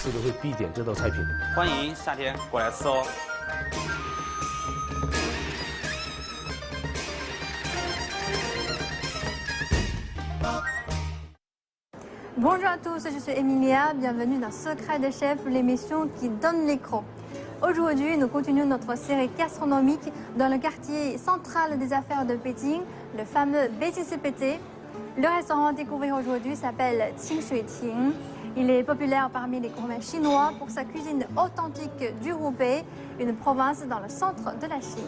次都会必点这道菜品。欢迎夏天过来吃哦。 Bonjour à tous, je suis Emilia, bienvenue dans Secret des Chefs, l'émission qui donne l'écran. Aujourd'hui, nous continuons notre série gastronomique dans le quartier central des affaires de Pékin, le fameux BCCPT. Le restaurant à découvrir aujourd'hui s'appelle Qingshuiting. Il est populaire parmi les gourmets chinois pour sa cuisine authentique du Hubei, une province dans le centre de la Chine.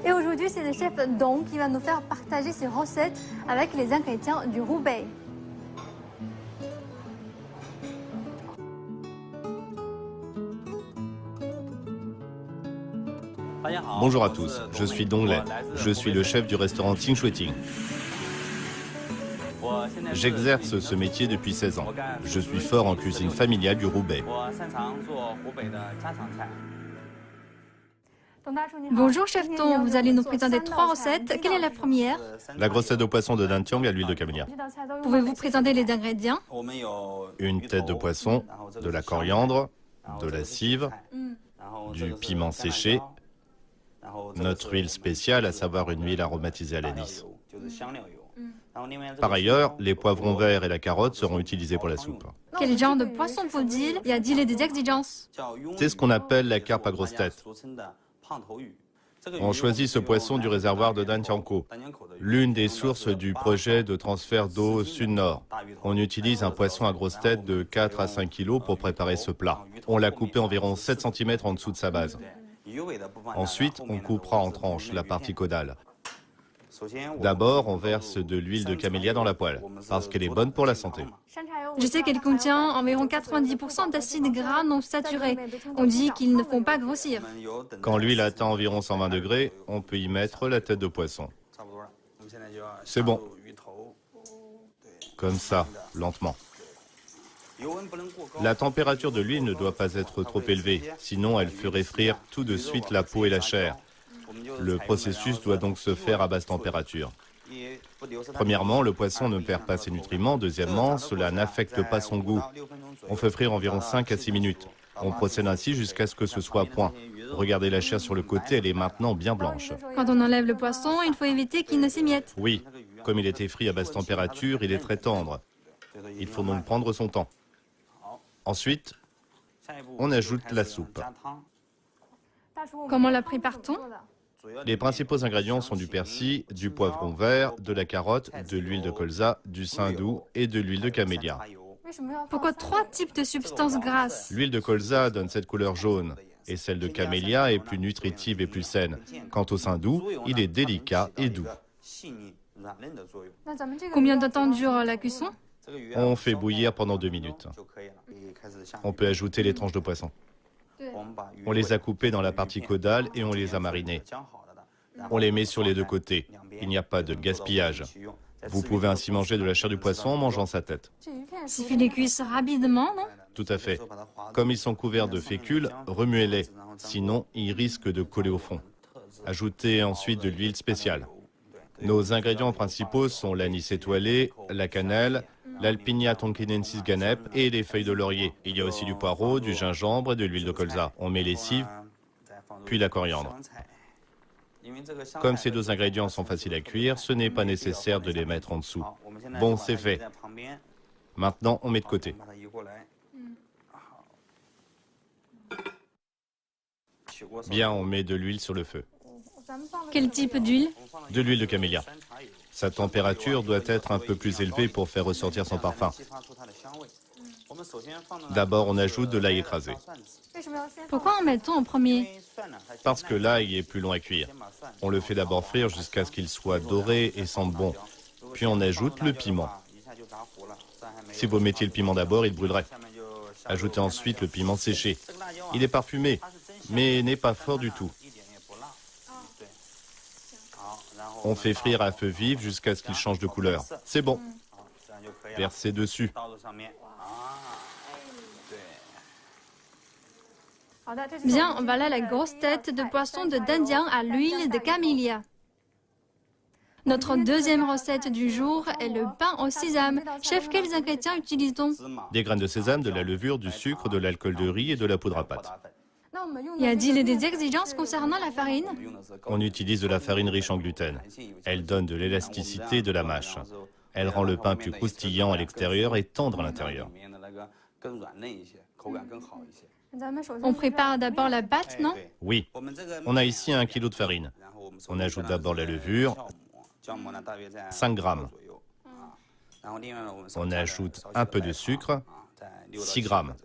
Et aujourd'hui, c'est le chef Dong qui va nous faire partager ses recettes avec les ingrédients du Hubei. Bonjour à tous, je suis Dong Lei, je suis le chef du restaurant Qingshuiting. J'exerce ce métier depuis 16 ans. Je suis fort en cuisine familiale du Hubei. Bonjour chef Dong, vous allez nous présenter 3 recettes. Quelle est la première? La grosse tête de poisson de Dantiang à l'huile de camélia. Pouvez-vous présenter les ingrédients? Une tête de poisson, de la coriandre, de la cive, du piment séché, notre huile spéciale, à savoir une huile aromatisée à l'anis. Par ailleurs, les poivrons verts et la carotte seront utilisés pour la soupe. Quel genre de poisson faut-il? Y a-t-il des exigences? C'est ce qu'on appelle la carpe à grosse tête. On choisit ce poisson du réservoir de Dantiangkou, l'une des sources du projet de transfert d'eau sud-nord. On utilise un poisson à grosse tête de 4 à 5 kg pour préparer ce plat. On l'a coupé environ 7 cm en dessous de sa base. Ensuite, on coupera en tranches la partie caudale. D'abord, on verse de l'huile de camélia dans la poêle, parce qu'elle est bonne pour la santé. Je sais qu'elle contient environ 90% d'acides gras non saturés. On dit qu'ils ne font pas grossir. Quand l'huile atteint environ 120 degrés, on peut y mettre la tête de poisson. C'est bon. Comme ça, lentement. La température de l'huile ne doit pas être trop élevée, sinon elle ferait frire tout de suite la peau et la chair. Le processus doit donc se faire à basse température. Premièrement, le poisson ne perd pas ses nutriments. Deuxièmement, cela n'affecte pas son goût. On fait frire environ 5 à 6 minutes. On procède ainsi jusqu'à ce que ce soit à point. Regardez la chair sur le côté, elle est maintenant bien blanche. Quand on enlève le poisson, il faut éviter qu'il ne s'émiette. Oui, comme il était frit à basse température, il est très tendre. Il faut donc prendre son temps. Ensuite, on ajoute la soupe. Comment la prépare-t-on? Les principaux ingrédients sont du persil, du poivron vert, de la carotte, de l'huile de colza, du saindoux et de l'huile de camélia. Pourquoi 3 types de substances grasses? L'huile de colza donne cette couleur jaune et celle de camélia est plus nutritive et plus saine. Quant au saindoux, il est délicat et doux. Combien de temps dure la cuisson? On fait bouillir pendant 2 minutes. On peut ajouter les tranches de poisson. On les a coupées dans la partie caudale et on les a marinées. On les met sur les 2 côtés. Il n'y a pas de gaspillage. Vous pouvez ainsi manger de la chair du poisson en mangeant sa tête. Suffit les cuisses rapidement, non? Tout à fait. Comme ils sont couverts de fécule, remuez-les. Sinon, ils risquent de coller au fond. Ajoutez ensuite de l'huile spéciale. Nos ingrédients principaux sont l'anis étoilé, la cannelle, l'Alpinia tonkinensis ganep et les feuilles de laurier. Il y a aussi du poireau, du gingembre et de l'huile de colza. On met les cives, puis la coriandre. Comme ces 2 ingrédients sont faciles à cuire, ce n'est pas nécessaire de les mettre en dessous. Bon, c'est fait. Maintenant, on met de côté. Bien, on met de l'huile sur le feu. Quel type d'huile? De l'huile de camélia. Sa température doit être un peu plus élevée pour faire ressortir son parfum. D'abord, on ajoute de l'ail écrasé. Pourquoi en met-on en premier? Parce que l'ail est plus long à cuire. On le fait d'abord frire jusqu'à ce qu'il soit doré et sente bon. Puis on ajoute le piment. Si vous mettiez le piment d'abord, il brûlerait. Ajoutez ensuite le piment séché. Il est parfumé, mais n'est pas fort du tout. On fait frire à feu vif jusqu'à ce qu'il change de couleur. C'est bon. Versez dessus. Bien, voilà la grosse tête de poisson de Danjiang à l'huile de camélia. Notre deuxième recette du jour est le pain au sésame. Chef, quels ingrédients utilise-t-on? Des graines de sésame, de la levure, du sucre, de l'alcool de riz et de la poudre à pâte. Y a-t-il des exigences concernant la farine? On utilise de la farine riche en gluten. Elle donne de l'élasticité et de la mâche. Elle rend le pain plus croustillant à l'extérieur et tendre à l'intérieur. On prépare d'abord la pâte, non? Oui, on a ici 1 kg de farine. On ajoute d'abord la levure, 5 grammes. On ajoute un peu de sucre, 6 grammes.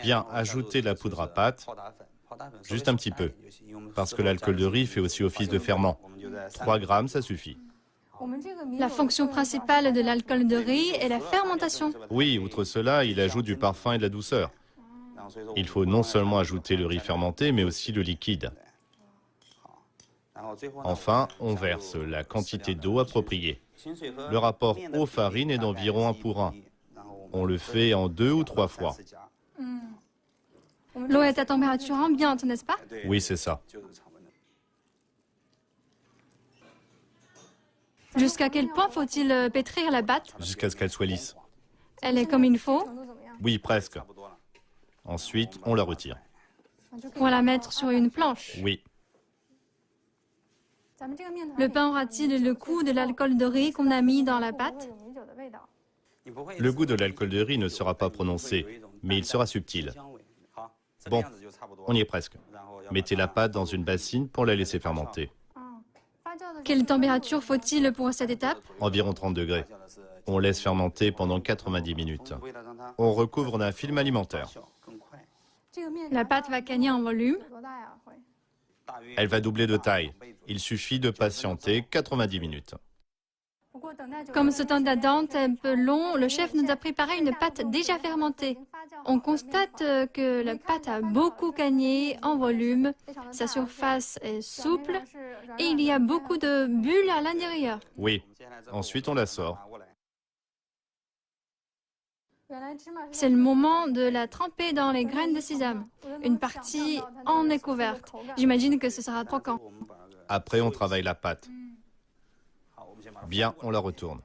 Bien, ajoutez la poudre à pâte, juste un petit peu, parce que l'alcool de riz fait aussi office de ferment. 3 grammes, ça suffit. La fonction principale de l'alcool de riz est la fermentation. Oui, outre cela, il ajoute du parfum et de la douceur. Il faut non seulement ajouter le riz fermenté, mais aussi le liquide. Enfin, on verse la quantité d'eau appropriée. Le rapport eau-farine est d'environ 1 pour 1. On le fait en 2 ou 3 fois. L'eau est à température ambiante, n'est-ce pas? Oui, c'est ça. Jusqu'à quel point faut-il pétrir la pâte? Jusqu'à ce qu'elle soit lisse. Elle est comme il faut. Oui, presque. Ensuite, on la retire. On va la mettre sur une planche. Oui. Le pain aura-t-il le goût de l'alcool de riz qu'on a mis dans la pâte? Le goût de l'alcool de riz ne sera pas prononcé, mais il sera subtil. Bon, on y est presque. Mettez la pâte dans une bassine pour la laisser fermenter. Quelle température faut-il pour cette étape? Environ 30 degrés. On laisse fermenter pendant 90 minutes. On recouvre d'un film alimentaire. La pâte va gagner en volume. Elle va doubler de taille. Il suffit de patienter 90 minutes. Comme ce temps d'attente est un peu long, le chef nous a préparé une pâte déjà fermentée. On constate que la pâte a beaucoup gagné en volume, sa surface est souple et il y a beaucoup de bulles à l'intérieur. Oui. Ensuite, on la sort. C'est le moment de la tremper dans les graines de sésame. Une partie en est couverte. J'imagine que ce sera croquant. Après, on travaille la pâte. Bien, on la retourne.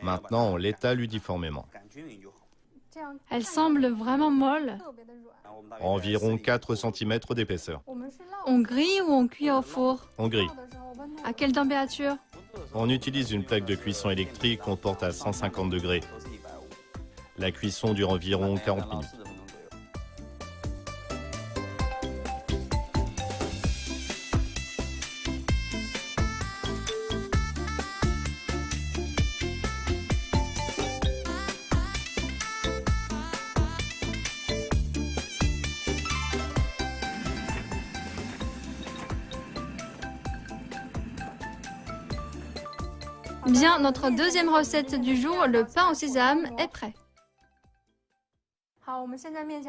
Maintenant, on l'étale uniformément. Elle semble vraiment molle. Environ 4 cm d'épaisseur. On grille ou on cuit au four? On grille. À quelle température? On utilise une plaque de cuisson électrique qu'on porte à 150 degrés. La cuisson dure environ 40 minutes. Bien, notre deuxième recette du jour, le pain au sésame, est prêt.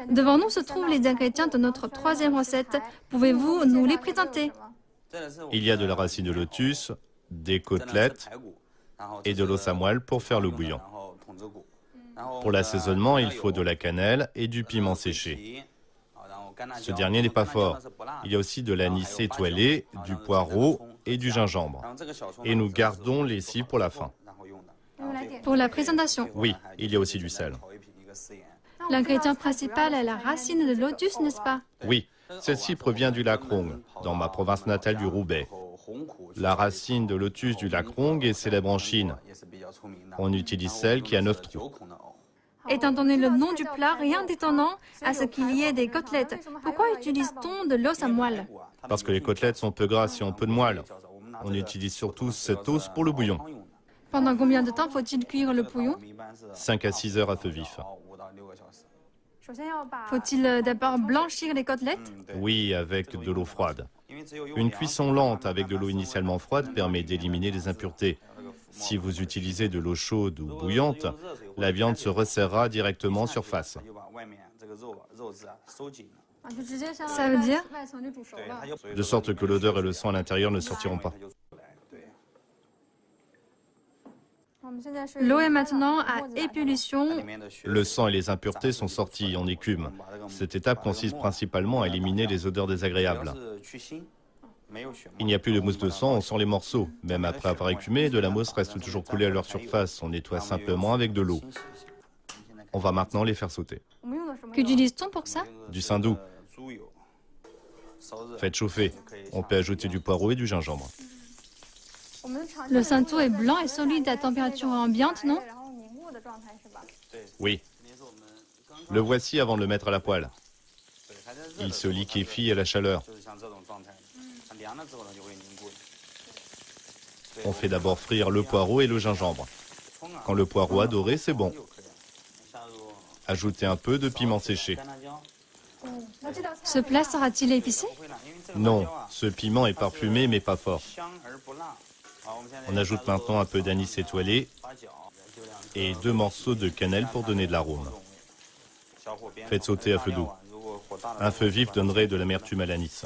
Devant nous se trouvent les ingrédients de notre troisième recette. Pouvez-vous nous les présenter? Il y a de la racine de lotus, des côtelettes et de l'os à moelle pour faire le bouillon. Pour l'assaisonnement, il faut de la cannelle et du piment séché. Ce dernier n'est pas fort. Il y a aussi de l'anis étoilé, du poireau et du gingembre. Et nous gardons les scies pour la fin. Pour la présentation, Oui, il y a aussi du sel. l'ingrédient principal est la racine de lotus, n'est-ce pas? Oui, celle-ci provient du lac Rong, dans ma province natale du Roubaix. La racine de lotus du lac Rong est célèbre en Chine. On utilise celle qui a 9 trous. Étant donné le nom du plat, rien d'étonnant à ce qu'il y ait des côtelettes. Pourquoi utilise-t-on de l'os à moelle? Parce que les côtelettes sont peu grasses et ont peu de moelle. On utilise surtout cet os pour le bouillon. Pendant combien de temps faut-il cuire le bouillon? 5 à 6 heures à feu vif. Faut-il d'abord blanchir les côtelettes? Oui, avec de l'eau froide. Une cuisson lente avec de l'eau initialement froide permet d'éliminer les impuretés. Si vous utilisez de l'eau chaude ou bouillante, la viande se resserrera directement en surface. Ça veut dire? De sorte que l'odeur et le sang à l'intérieur ne sortiront pas. L'eau est maintenant à ébullition. Le sang et les impuretés sont sortis en écume. Cette étape consiste principalement à éliminer les odeurs désagréables. Il n'y a plus de mousse de sang, on sent les morceaux. Même après avoir écumé, de la mousse reste toujours coulée à leur surface. On nettoie simplement avec de l'eau. On va maintenant les faire sauter. Qu'utilise-t-on pour ça? Du saindoux. Faites chauffer. On peut ajouter du poireau et du gingembre. Le saindoux est blanc et solide à température ambiante, non? Oui. Le voici avant de le mettre à la poêle. Il se liquéfie à la chaleur. On fait d'abord frire le poireau et le gingembre. Quand le poireau a doré, c'est bon. Ajoutez un peu de piment séché. Ce plat sera-t-il épicé? Non, ce piment est parfumé mais pas fort. On ajoute maintenant un peu d'anis étoilé et 2 morceaux de cannelle pour donner de l'arôme. Faites sauter à feu doux. Un feu vif donnerait de l'amertume à l'anis.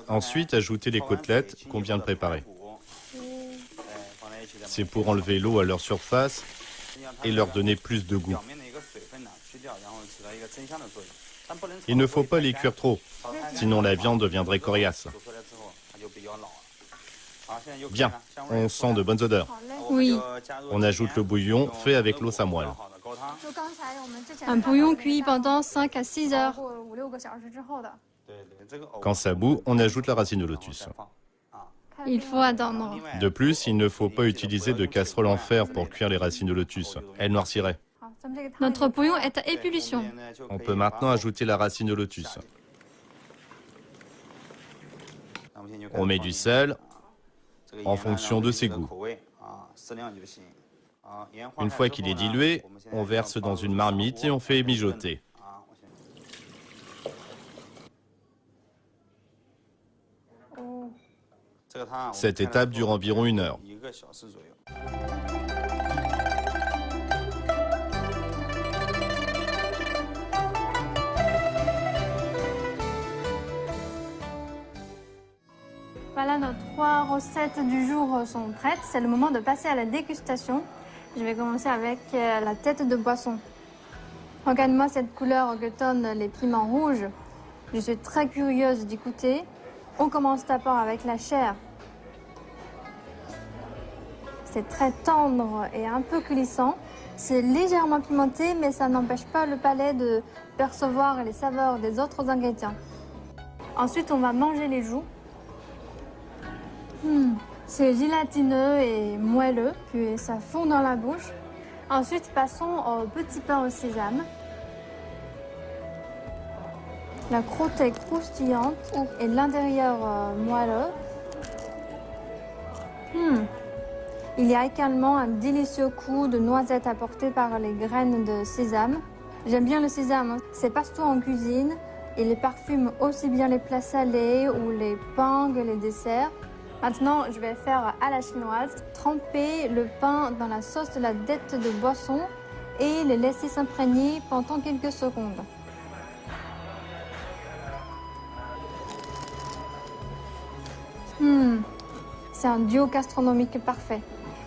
Ensuite, ajoutez les côtelettes qu'on vient de préparer. C'est pour enlever l'eau à leur surface et leur donner plus de goût. Il ne faut pas les cuire trop, sinon la viande deviendrait coriace. Bien, on sent de bonnes odeurs. Oui. On ajoute le bouillon fait avec l'eau samoile. Un bouillon cuit pendant 5 à 6 heures. Quand ça bout, on ajoute la racine de lotus. Il faut attendre. De plus, il ne faut pas utiliser de casserole en fer pour cuire les racines de lotus. Elles noirciraient. Notre bouillon est à ébullition. On peut maintenant ajouter la racine de lotus. On met du sel en fonction de ses goûts. Une fois qu'il est dilué, on verse dans une marmite et on fait mijoter. Cette étape dure environ 1 heure. Voilà, nos 3 recettes du jour sont prêtes. C'est le moment de passer à la dégustation. Je vais commencer avec la tête de poisson. Regarde-moi cette couleur que donnent les piments rouges. Je suis très curieuse d'y goûter. On commence d'abord avec la chair. C'est très tendre et un peu glissant. C'est légèrement pimenté, mais ça n'empêche pas le palais de percevoir les saveurs des autres ingrédients. Ensuite, on va manger les joues. C'est gélatineux et moelleux, puis ça fond dans la bouche. Ensuite, passons au petit pain au sésame. La croûte est croustillante et l'intérieur moelleux. Il y a également un délicieux coup de noisette apporté par les graines de sésame. J'aime bien le sésame, c'est passe-tout en cuisine. Il parfume aussi bien les plats salés ou les pains que les desserts. Maintenant, je vais faire à la chinoise, tremper le pain dans la sauce de la tête de poisson et le laisser s'imprégner pendant quelques secondes. C'est un duo gastronomique parfait.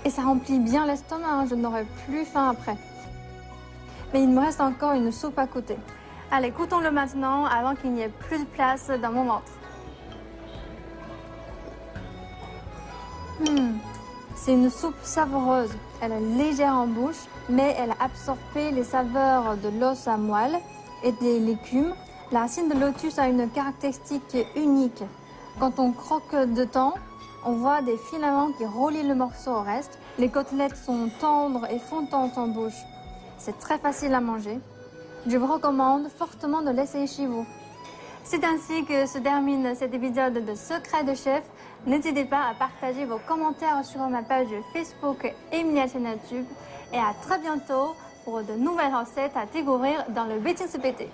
Et ça remplit bien l'estomac, je n'aurai plus faim après. Mais il me reste encore une soupe à côté. Allez, goûtons-le maintenant avant qu'il n'y ait plus de place dans mon ventre. C'est une soupe savoureuse. Elle est légère en bouche, mais elle a absorbé les saveurs de l'os à moelle et des légumes. La racine de lotus a une caractéristique unique. Quand on croque dedans, on voit des filaments qui relient le morceau au reste. Les côtelettes sont tendres et fondantes en bouche. C'est très facile à manger. Je vous recommande fortement de l'essayer chez vous. C'est ainsi que se termine cet épisode de Secrets de Chef. N'hésitez pas à partager vos commentaires sur ma page Facebook Emilia chaîne YouTube. Et à très bientôt pour de nouvelles recettes à découvrir dans le BTCPT.